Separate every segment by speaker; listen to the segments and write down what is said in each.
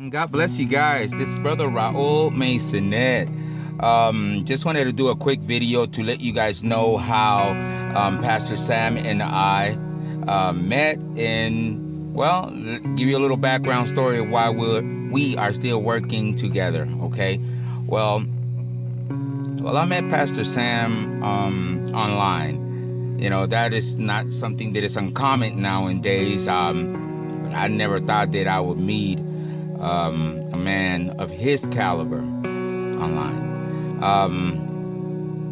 Speaker 1: God bless you guys. This is Brother Raul Masonette. Just wanted to do a quick video to let you guys know how Pastor Sam and I met, and well, give you a little background story of why we are still working together. Okay, well, I met Pastor Sam online. You know, that is not something that is uncommon nowadays. But I never thought that I would meet a man of his caliber online.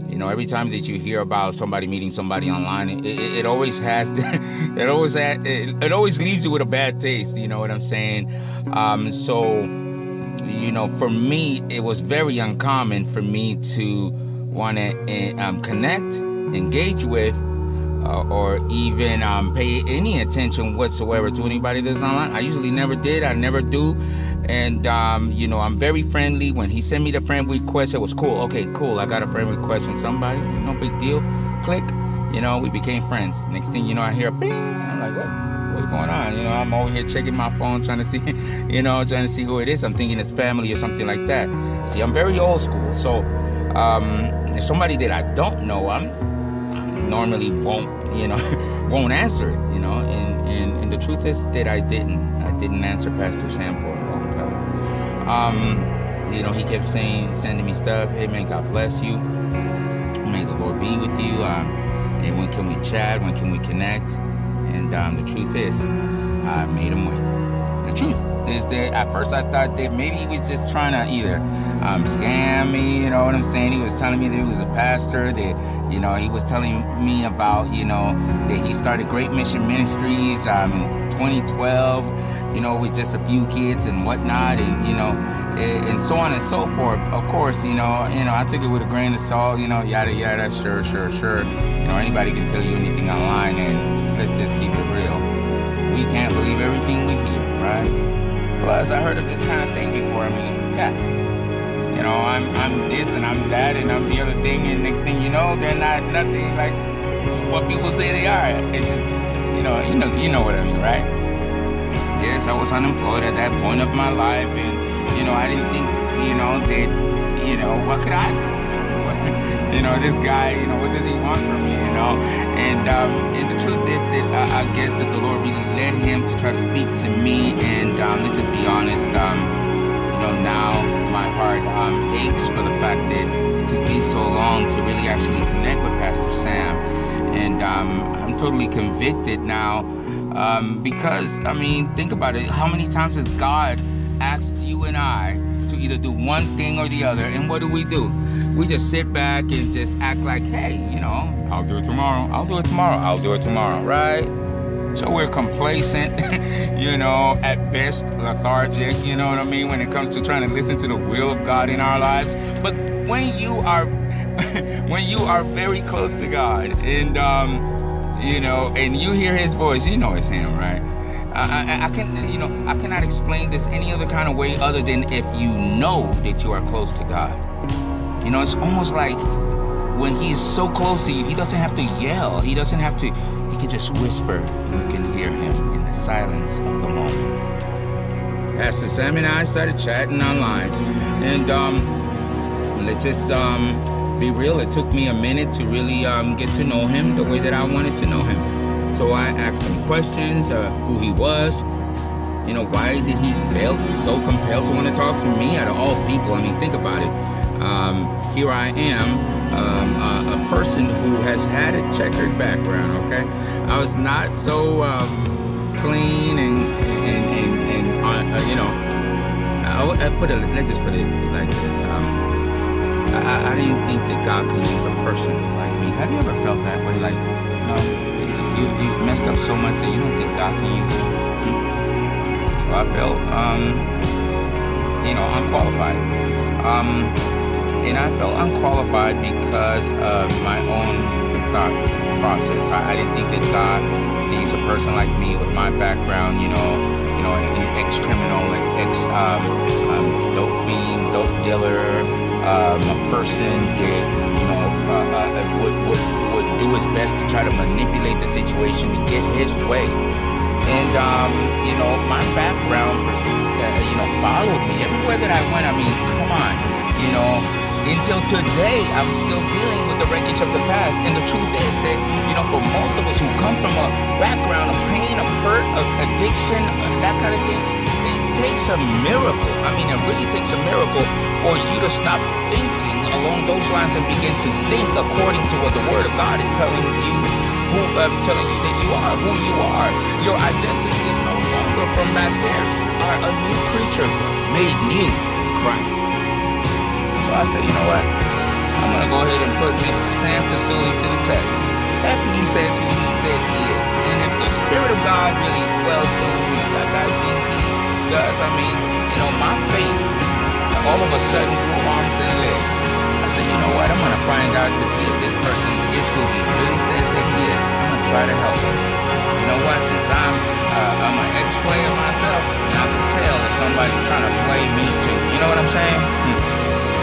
Speaker 1: You know, every time that you hear about somebody meeting somebody online, it always has it always leaves you with a bad taste. You know what I'm saying? So, you know, for me, it was very uncommon for me to want to connect, engage with, or even pay any attention whatsoever to anybody that's online. I usually never did. I never do. And, you know, I'm very friendly. When he sent me the friend request, it was cool. Okay, cool. I got a friend request from somebody. No big deal. Click. You know, we became friends. Next thing you know, I hear a bing. I'm like, what's going on? You know, I'm over here checking my phone, trying to see, trying to see who it is. I'm thinking it's family or something like that. See, I'm very old school. So, if somebody that I don't know, I normally won't answer it, and the truth is that I didn't answer Pastor Sam for a long time. He kept sending me stuff. Hey man, God bless you. May the Lord be with you. And when can we chat? When can we connect? And the truth is, I made him wait. The truth is that at first I thought that maybe he was just trying to either scam me, you know what I'm saying? He was telling me that he was a pastor, that, he was telling me about, that he started Great Mission Ministries in 2012, with just a few kids and whatnot, and so on and so forth. Of course, I took it with a grain of salt, yada, yada, sure. Anybody can tell you anything online, and let's just keep it real. We can't believe everything we hear, right? Plus, I heard of this kind of thing before. I mean, yeah. I'm this and I'm that and I'm the other thing, and next thing you know, they're not nothing like what people say they are. It's, you know what I mean, right? Yes, I was unemployed at that point of my life, and I didn't think, that, what could I do? This guy, what does he want from me, And the truth is that I guess that the Lord really led him to try to speak to me, and let's just be honest, now my heart aches for the fact that it took me so long to really actually connect with Pastor Sam, and I'm totally convicted now, because, think about it, how many times has God asked you and I to either do one thing or the other, and what do? We just sit back and just act like, hey, I'll do it tomorrow, right? So we're complacent, at best lethargic, when it comes to trying to listen to the will of God in our lives. But when you are very close to God, and and you hear his voice, it's him, right? I cannot explain this any other kind of way other than if you know that you are close to God. It's almost like when he's so close to you, he doesn't have to yell. He can just whisper. You can hear him in the silence of the moment. Pastor Sam and I started chatting online, and let's just be real. It took me a minute to really get to know him the way that I wanted to know him. So I asked him questions, who he was, why did he feel so compelled to want to talk to me out of all people? Think about it. Here I am, a person who has had a checkered background, okay? I was not so clean and let's just put it like this. I didn't think that God could use a person like me. Have you ever felt that way? Like, you've messed up so much that you don't think God can use you? So I felt, unqualified. And I felt unqualified because of my own thought process. I didn't think that God could use a person like me with my background, an ex-criminal, dope fiend, dope dealer, a person that would do his best to try to manipulate the situation to get his way. And, my background, everywhere that I went, I mean, come on, you know, until today, I'm still dealing with the wreckage of the past. And the truth is that, you know, for most of us who come from a background of pain, of hurt, of addiction, that kind of thing, it takes a miracle. I mean, it really takes a miracle for you to stop thinking along those lines and begin to think according to what the Word of God is telling you, telling you that you are who you are. Your identity is no longer from back there. You are a new creature made new, right? So I said, you know what? I'm going to go ahead and put Mr. Sam Kasule to the test. If he says who he says he is, and if the Spirit of God really dwells in me like I think he does, I mean, you know, my faith all of a sudden grew arms and legs. I said, you know what? I'm going to find out to see if this person is who he really says that he is. I'm going to try to help him. You know what? Since I'm an ex-player myself, and I can tell if somebody's trying to play me too. You know what I'm saying?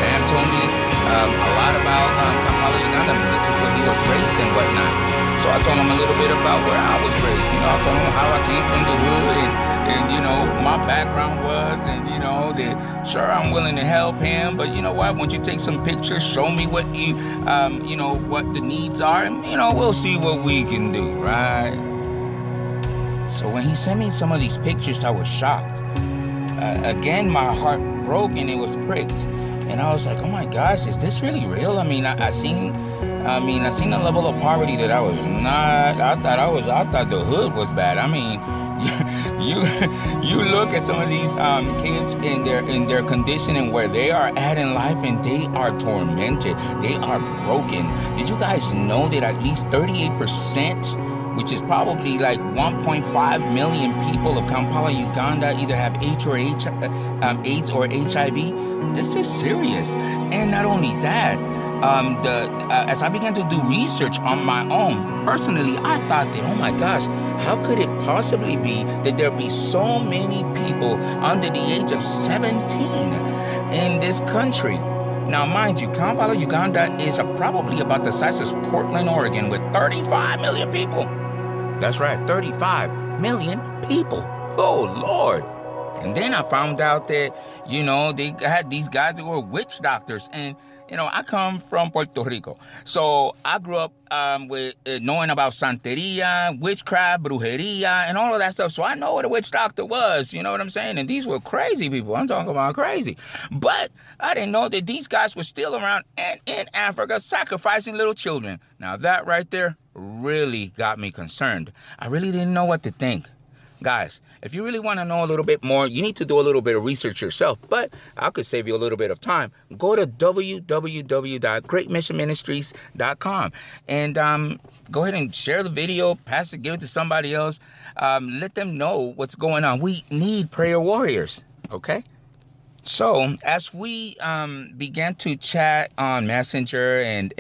Speaker 1: Sam told me a lot about Kampala, Uganda. This is where he was raised and whatnot. So I told him a little bit about where I was raised. You know, I told him how I came from the hood and you know, my background was, and you know, that sure, I'm willing to help him, but you know what? Once you take some pictures, show me what you know, what the needs are, and you know, we'll see what we can do, right? So when he sent me some of these pictures, I was shocked. Again, my heart broke and it was pricked. And I was like, oh my gosh, is this really real? I mean, I seen a level of poverty that I was not. I thought the hood was bad. I mean, you look at some of these kids in their condition and where they are at in life, and they are tormented. They are broken. Did you guys know that at least 38%? Which is probably like 1.5 million people of Kampala, Uganda, either have AIDS or HIV. This is serious. And not only that, as I began to do research on my own, personally, I thought that, oh my gosh, how could it possibly be that there be so many people under the age of 17 in this country? Now, mind you, Kampala, Uganda is probably about the size of Portland, Oregon, with 35 million people. That's right, 35 million people. Oh, Lord. And then I found out that, you know, they had these guys that were witch doctors. And, you know, I come from Puerto Rico. So I grew up with knowing about Santeria, witchcraft, brujeria, and all of that stuff. So I know what a witch doctor was, you know what I'm saying? And these were crazy people. I'm talking about crazy. But I didn't know that these guys were still around and in Africa sacrificing little children. Now that right there really got me concerned. I really didn't know what to think. Guys, if you really want to know a little bit more, you need to do a little bit of research yourself. But I could save you a little bit of time. Go to www.greatmissionministries.com and go ahead and share the video, pass it, give it to somebody else. Let them know what's going on. We need prayer warriors, okay? So as we began to chat on Messenger and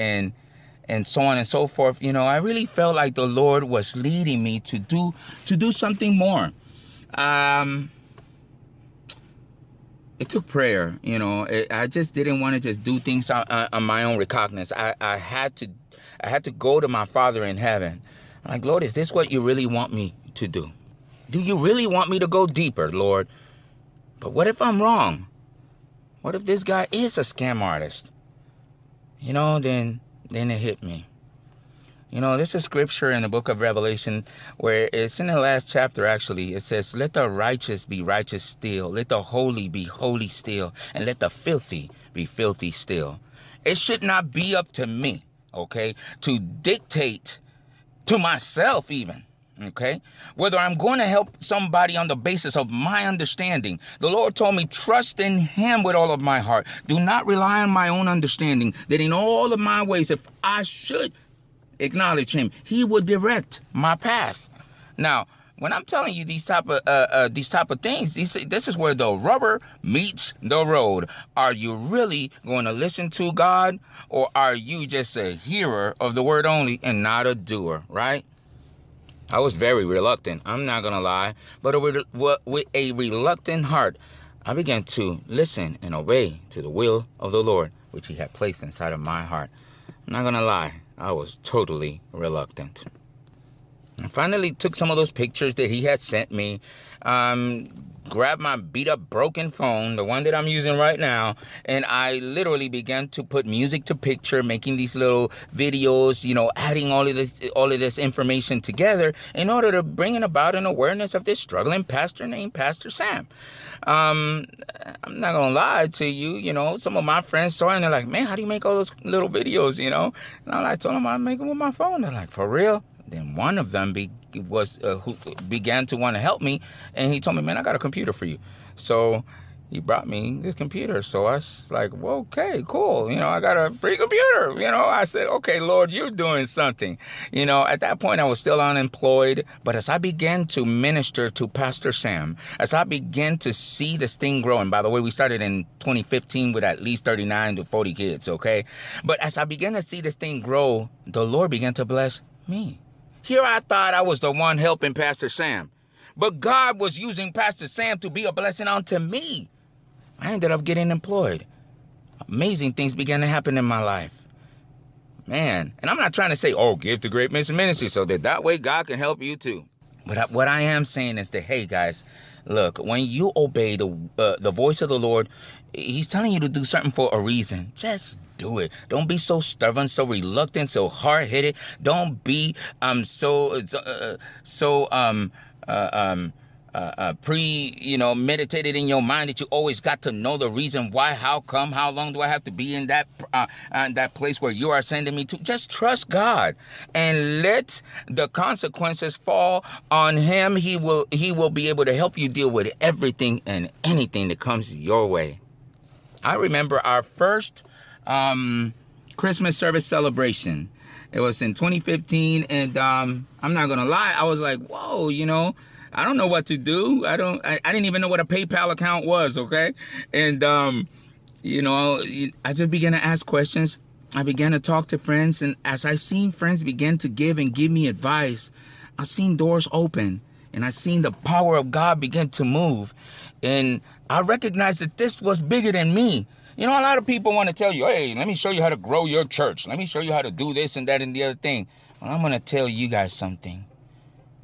Speaker 1: so on and so forth, you know, I really felt like the Lord was leading me to do something more. It took prayer, you know. I just didn't want to just do things on my own recognizance. I had to go to my Father in heaven. I'm like, Lord, is this what you really want me to do? Do you really want me to go deeper, Lord? But what if I'm wrong? What if this guy is a scam artist? You know, then it hit me. You know, there's a scripture in the book of Revelation where it's in the last chapter, actually. It says, let the righteous be righteous still. Let the holy be holy still. And let the filthy be filthy still. It should not be up to me, okay, to dictate to myself even, okay, whether I'm going to help somebody on the basis of my understanding. The Lord told me, trust in him with all of my heart. Do not rely on my own understanding, that in all of my ways, if I should acknowledge him, he will direct my path. Now, when I'm telling you these type of things, this is where the rubber meets the road. Are you really going to listen to God, or are you just a hearer of the word only and not a doer, right? I was very reluctant, I'm not going to lie, but with a reluctant heart, I began to listen and obey to the will of the Lord, which he had placed inside of my heart. I'm not going to lie, I was totally reluctant. I finally took some of those pictures that he had sent me, grabbed my beat up broken phone, the one that I'm using right now, and I literally began to put music to picture, making these little videos, adding all of this information together in order to bring about an awareness of this struggling pastor named Pastor Sam. I'm not gonna lie to you, some of my friends saw it and they're like, man, how do you make all those little videos, And I told them I make them with my phone. They're like, for real? Then one of them who began to want to help me, and he told me, man, I got a computer for you. So he brought me this computer. So I was like, well, okay, cool. I got a free computer. I said, okay, Lord, you're doing something. At that point, I was still unemployed. But as I began to minister to Pastor Sam, as I began to see this thing grow, and by the way, we started in 2015 with at least 39 to 40 kids, okay? But as I began to see this thing grow, the Lord began to bless me. Here I thought I was the one helping Pastor Sam, but God was using Pastor Sam to be a blessing unto me. I ended up getting employed. Amazing things began to happen in my life. Man, and I'm not trying to say, give to Great Mission Ministry so that way God can help you too. But what I am saying is that, hey guys, look, when you obey the voice of the Lord, he's telling you to do something for a reason. Just do it. Don't be so stubborn, so reluctant, so hard-headed. Don't be meditated in your mind that you always got to know the reason why, how come, how long do I have to be in that place where you are sending me to. Just trust God and let the consequences fall on him. He will be able to help you deal with everything and anything that comes your way. I remember our first Christmas service celebration. It was in 2015, and I'm not gonna lie, I was like, whoa, I don't know what to do. I didn't even know what a PayPal account was, okay? And I just began to ask questions. I began to talk to friends, and as I seen friends begin to give me advice, I seen doors open, and I seen the power of God begin to move, and I recognized that this was bigger than me. A lot of people want to tell you, hey, let me show you how to grow your church. Let me show you how to do this and that and the other thing. Well, I'm going to tell you guys something.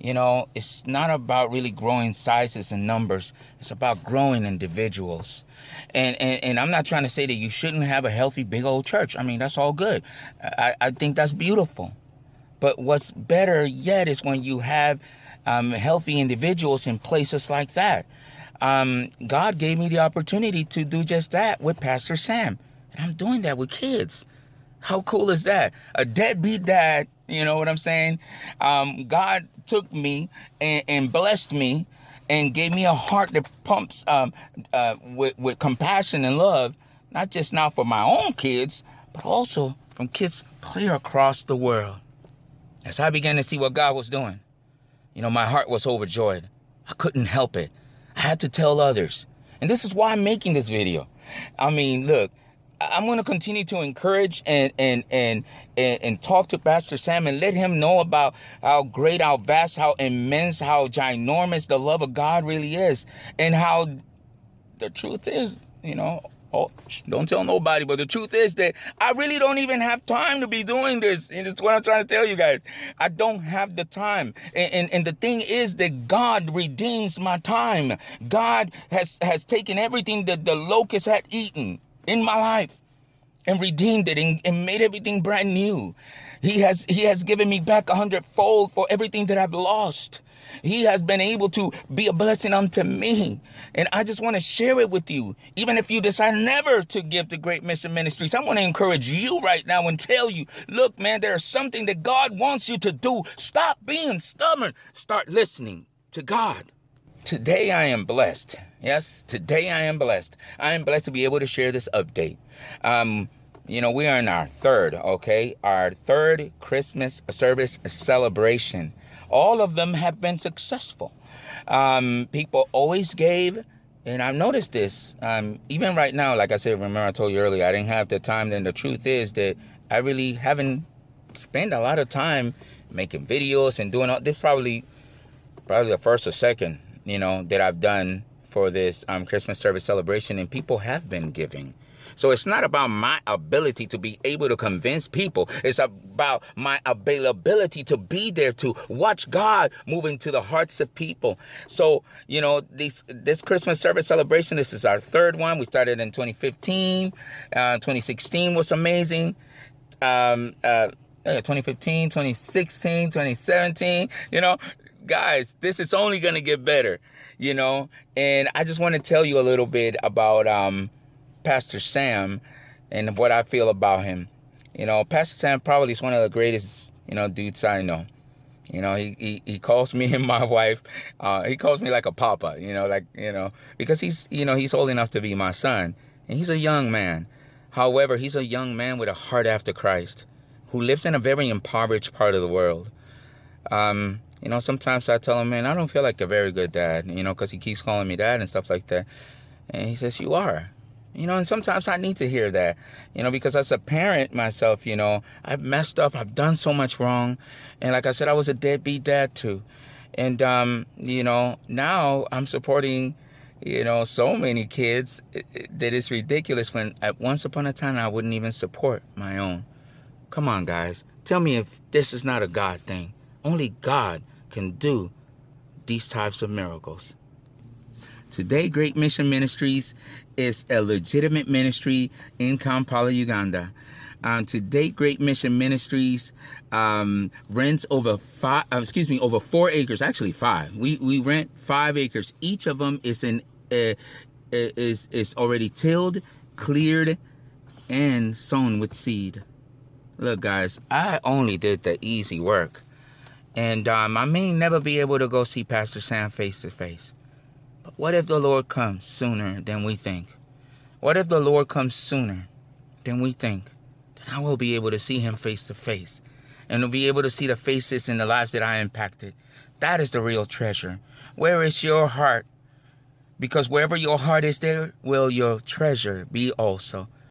Speaker 1: It's not about really growing sizes and numbers. It's about growing individuals. And I'm not trying to say that you shouldn't have a healthy, big old church. I mean, that's all good. I think that's beautiful. But what's better yet is when you have healthy individuals in places like that. God gave me the opportunity to do just that with Pastor Sam. And I'm doing that with kids. How cool is that? A deadbeat dad, you know what I'm saying? God took me and blessed me and gave me a heart that pumps with compassion and love, not just now for my own kids, but also from kids clear across the world. As I began to see what God was doing, my heart was overjoyed. I couldn't help it. I had to tell others. And this is why I'm making this video. I mean, look, I'm going to continue to encourage and talk to Pastor Sam and let him know about how great, how vast, how immense, how ginormous the love of God really is. And how the truth is, don't tell nobody, but the truth is that I really don't even have time to be doing this. And that's what I'm trying to tell you guys. I don't have the time. And the thing is that God redeems my time. God has taken everything that the locust had eaten in my life and redeemed it and made everything brand new. He has given me back 100-fold for everything that I've lost. He has been able to be a blessing unto me. And I just want to share it with you. Even if you decide never to give to Great Mission Ministries, I want to encourage you right now and tell you, look, man, there's something that God wants you to do. Stop being stubborn. Start listening to God. Today I am blessed. Yes, today I am blessed. I am blessed to be able to share this update. We are in our third Christmas service celebration. All of them have been successful. People always gave, and I've noticed this, even right now, like I said, remember I told you earlier, I didn't have the time. Then the truth is that I really haven't spent a lot of time making videos and doing all this. Probably the first or second, that I've done for this Christmas service celebration, and people have been giving. So it's not about my ability to be able to convince people. It's about my availability to be there to watch God move into the hearts of people. So, this Christmas service celebration, this is our third one. We started in 2015. 2016 was amazing. 2015, 2016, 2017, guys, this is only going to get better, and I just want to tell you a little bit about Pastor Sam and what I feel about him. Pastor Sam probably is one of the greatest, dudes I know. He calls me and my wife, he calls me like a papa, because he's old enough to be my son, and he's a young man. However, he's a young man with a heart after Christ who lives in a very impoverished part of the world. Sometimes I tell him, man, I don't feel like a very good dad, because he keeps calling me dad and stuff like that. And he says, you are. And sometimes I need to hear that, because as a parent myself, I've messed up. I've done so much wrong. And like I said, I was a deadbeat dad too. And, now I'm supporting, so many kids that it's ridiculous when at once upon a time I wouldn't even support my own. Come on, guys. Tell me if this is not a God thing. Only God can do these types of miracles. Today, Great Mission Ministries is a legitimate ministry in Kampala, Uganda. Today, Great Mission Ministries rents over 4 acres. Actually, 5. We rent 5 acres. Each of them is is already tilled, cleared, and sown with seed. Look, guys, I only did the easy work. And I may never be able to go see Pastor Sam face to face. But what if the Lord comes sooner than we think? What if the Lord comes sooner than we think? Then I will be able to see him face to face. And will be able to see the faces in the lives that I impacted. That is the real treasure. Where is your heart? Because wherever your heart is, there will your treasure be also.